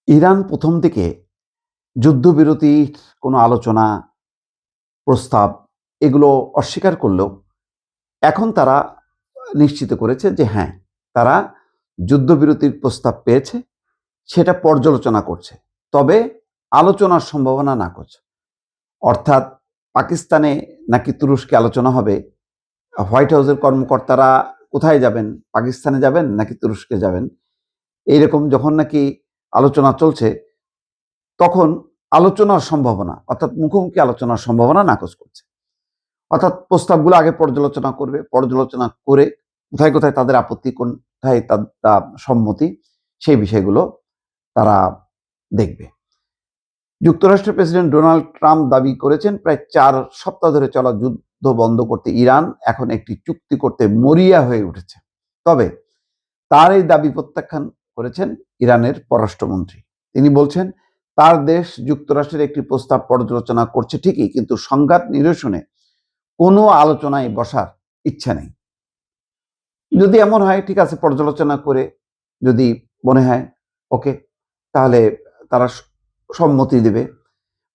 Iran প্রথম দিকে যুদ্ধবিরতির কোনো আলোচনা, প্রস্তাব এগুলো অস্বীকার করলেও এখন তারা নিশ্চিত করেছে যে হ্যাঁ, তারা যুদ্ধবিরতির প্রস্তাব পেয়েছে, সেটা পর্যালোচনা করছে। তবে আলোচনার সম্ভাবনা নাকচ। অর্থাৎ পাকিস্তানে নাকি তুরস্কে আলোচনা হবে, হোয়াইট হাউসের কর্মকর্তারা কোথায় যাবেন? পাকিস্তানে যাবেন নাকি তুরস্কে যাবেন? এইরকম যখন নাকি আলোচনা চলছে তখন আলোচনার সম্ভাবনা অর্থাৎ মুখোমুখি আলোচনার সম্ভাবনা নাকচ করছে। অর্থাৎ প্রস্তাবগুলো আগে পর্যালোচনা করবে, পর্যালোচনা করে কোথায় কোথায় তাদের আপত্তি, কোথায় তার সম্মতি, সেই বিষয়গুলো তারা দেখবে। যুক্তরাষ্ট্রের প্রেসিডেন্ট ডোনাল্ড ট্রাম্প দাবি করেছেন প্রায় 4 সপ্তাহ ধরে চলা যুদ্ধ বন্ধ করতে ইরান এখন একটি চুক্তি করতে মরিয়া হয়ে উঠেছে। তবে তার এই দাবি প্রত্যাখ্যান করেছেন ইরানের পররাষ্ট্রমন্ত্রী। তিনি বলছেন তার দেশ যুক্তরাষ্ট্রের একটি প্রস্তাব পর্যালোচনা করছে ঠিকই, কিন্তু সংঘাত নিরসনে কোনো আলোচনায় বসার ইচ্ছা নেই। যদি এমন হয় ঠিক আছে, পর্যালোচনা করে যদি মনে হয় ওকে, তাহলে তারা সম্মতি দেবে,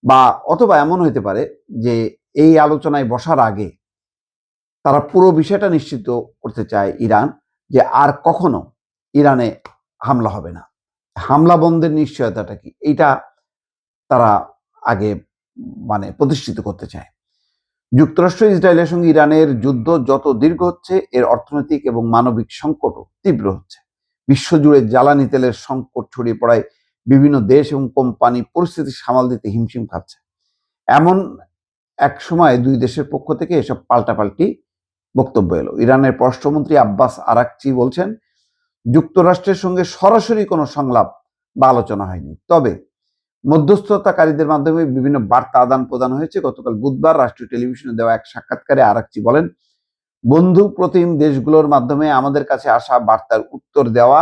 বা অথবা এমন হইতে পারে যে এই আলোচনায় বসার আগে তারা পুরো বিষয়টা নিশ্চিত করতে চায় ইরান যে আর কখনো ইরানে হামলা হবে না। হামলা বন্ধের নিশ্চয়তাটা কি, এইটা তারা আগে প্রতিষ্ঠিত করতে চায়। যুক্তরাষ্ট্র ইসরায়েলের সঙ্গে ইরানের যুদ্ধ যত দীর্ঘ হচ্ছে, এর অর্থনৈতিক এবং মানবিক সংকটও তীব্র হচ্ছে। বিশ্বজুড়ে জ্বালানি তেলের সংকট ছড়িয়ে পড়ায় বিভিন্ন দেশ এবং কোম্পানি পরিস্থিতি সামাল দিতে হিমশিম খাচ্ছে। এমন এক সময় দুই দেশের পক্ষ থেকে এসব পাল্টাপাল্টি বক্তব্য এলো। ইরানের পররাষ্ট্রমন্ত্রী আব্বাস আরাকচি বলছেন যুক্তরাষ্ট্রের সঙ্গে সরাসরি কোনো সংলাপ বা আলোচনা হয়নি, তবে মধ্যস্থতাকারীদের মাধ্যমে বিভিন্ন বার্তা আদান প্রদান হয়েছে। গতকাল বুধবার রাষ্ট্রীয় টেলিভিশনে দেওয়া এক সাক্ষাৎকারে আরাকচি বলেন, বন্ধু প্রতিম দেশগুলোর মাধ্যমে আমাদের কাছে আসা বার্তার উত্তর দেওয়া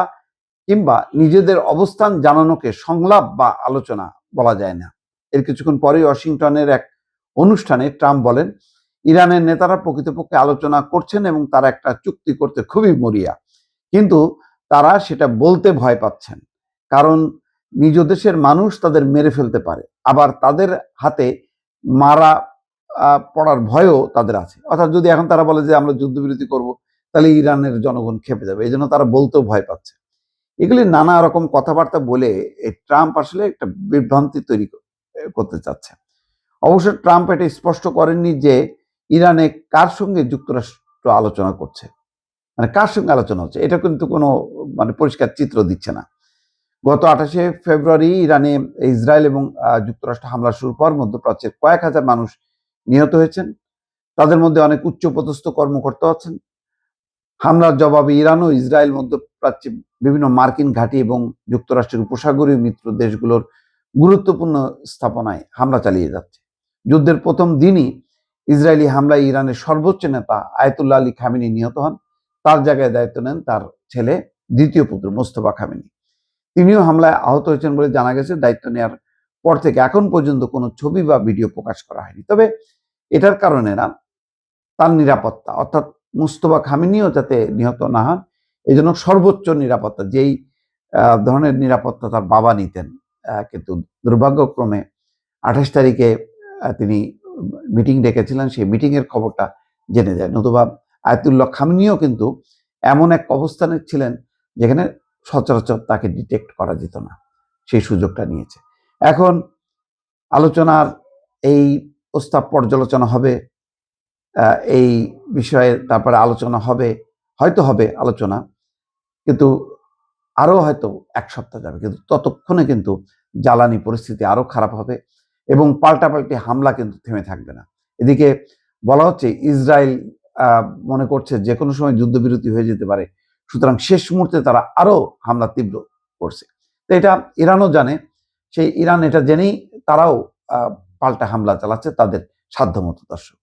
কিংবা নিজেদের অবস্থান জানানোকে সংলাপ বা আলোচনা বলা যায় না। এর কিছুক্ষণ পরেই ওয়াশিংটনের এক অনুষ্ঠানে ট্রাম্প বলেন ইরানের নেতারা প্রকৃতপক্ষে আলোচনা করছেন এবং তারা একটা চুক্তি করতে খুবই মরিয়া, কিন্তু তারা সেটা বলতে ভয় পাচ্ছেন, কারণ নিজ দেশের মানুষ তাদের মেরে ফেলতে পারে, আবার তাদের হাতে মারা পড়ার ভয়ও তাদের আছে। অর্থাৎ যদি এখন তারা বলে যে আমরা যুদ্ধবিরতি করব, তাহলে ইরানের জনগণ খেপে যাবে, এই জন্য তারা বলতেও ভয় পাচ্ছে। এগুলি নানা রকম কথাবার্তা বলে এই ট্রাম্প আসলে একটা বিভ্রান্তি তৈরি করতে চাচ্ছে। অবশ্য ট্রাম্প এটা স্পষ্ট করেননি যে ইরানে কার সঙ্গে যুক্তরাষ্ট্র আলোচনা করছে, কার সঙ্গে আলোচনা হচ্ছে, এটা কিন্তু কোনো পরিষ্কার চিত্র দিচ্ছে না। গত 28শে ফেব্রুয়ারি ইরানে ইসরায়েল এবং যুক্তরাষ্ট্র হামলা শুরুর পর মধ্যপ্রাচ্যের কয়েক হাজার মানুষ নিহত হয়েছেন, তাদের মধ্যে অনেক উচ্চপদস্থ কর্মকর্তা আছেন। হামলার জবাবে ইরান ও ইসরায়েল মধ্যপ্রাচ্যে বিভিন্ন মার্কিন ঘাঁটি এবং যুক্তরাষ্ট্রের উপসাগরীয় মিত্র দেশগুলোর গুরুত্বপূর্ণ স্থাপনায় হামলা চালিয়ে যাচ্ছে। যুদ্ধের প্রথম দিনই ইসরায়েলি হামলায় ইরানের সর্বোচ্চ নেতা আয়াতুল্লাহ আলী খামেনি নিহত হন। তার জায়গায় দায়িত্ব নেন তার ছেলে দ্বিতীয় পুত্র মোস্তফা খামেনি। তিনিও হামলায় আহত হয়েছেন বলে জানা গেছে। দায়িত্ব নেওয়ার পর থেকে এখন পর্যন্ত কোনো ছবি বা ভিডিও প্রকাশ করা হয়নি। তবে এটার কারণে না, তার নিরাপত্তা অর্থাৎ মুস্তফা খামেনিও যাতে নিহত না হন, এই জন্য সর্বোচ্চ নিরাপত্তা, যেই ধরনের নিরাপত্তা তার বাবা নিতেন, কিন্তু দুর্ভাগ্যক্রমে 28 তারিখে তিনি মিটিং ডেকেছিলেন, সেই মিটিংয়ের খবরটা জেনে যায়। নতুবা আয়াতুল্লাহ খামেনিও কিন্তু এমন এক অবস্থানে ছিলেন যেখানে সচরাচর তাকে ডিটেক্ট করা যেত না, সেই সুযোগটা নিয়েছে। এখন আলোচনার এই প্রস্তাব পর্যালোচনা হবে, এই বিষয়ে তারপরে আলোচনা হবে, হয়তো হবে আলোচনা, কিন্তু আরো হয়তো 1 সপ্তাহ যাবে, কিন্তু ততক্ষণে কিন্তু জ্বালানি পরিস্থিতি আরো খারাপ হবে এবং পাল্টাপাল্টি হামলা কিন্তু থেমে থাকবে না। এদিকে বলা হচ্ছে ইসরায়েল মনে করছে যে কোনো সময় যুদ্ধবিরতি হয়ে যেতে পারে, সুতরাং শেষ মুহূর্তে তারা আরো হামলা তীব্র করছে। তো এটা ইরানও জানে, সেই ইরান এটা জেনেই তারাও পাল্টা হামলা চালাচ্ছে তাদের সাধ্যমতো। দর্শক।